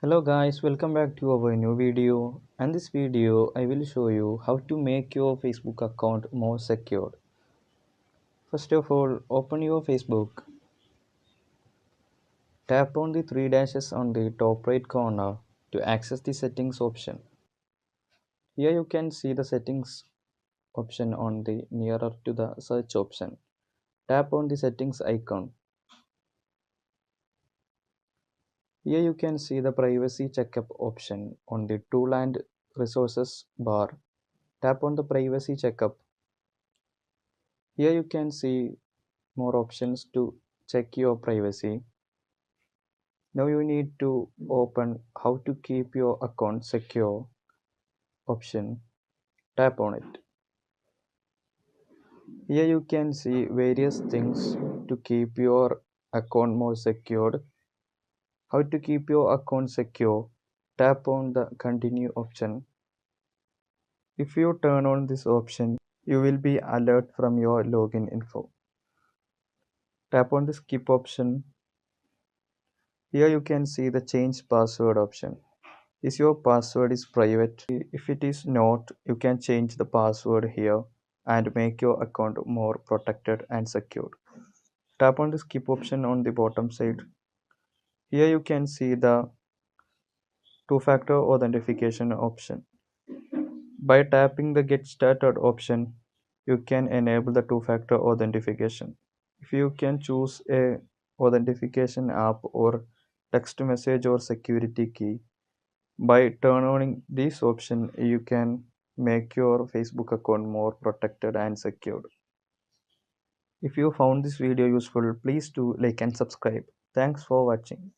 Hello guys, welcome back to our new video. And this video I will show you how to make your Facebook account more secure. First of all, open your Facebook. Tap on the three dashes on the top right corner to access the settings option. Here you can see the settings option on the nearer to the search option. Tap on the settings icon. Here you can see the privacy checkup option on the tool and resources bar. Tap on the privacy checkup. Here you can see more options to check your privacy. Now you need to open how to keep your account secure option. Tap on it. Here you can see various things to keep your account more secured. How to keep your account secure? Tap on the continue option. If you turn on this option, you will be alert from your login info. Tap on the skip option. Here you can see the change password option. Is your password is private? If it is not, you can change the password here and make your account more protected and secure. Tap on the skip option on the bottom side. Here you can see the two-factor authentication option. By tapping the get started option, you can enable the two-factor authentication. If you can choose a authentication app or text message or security key, by turning on this option, you can make your Facebook account more protected and secured. If you found this video useful, please do like and subscribe. Thanks for watching.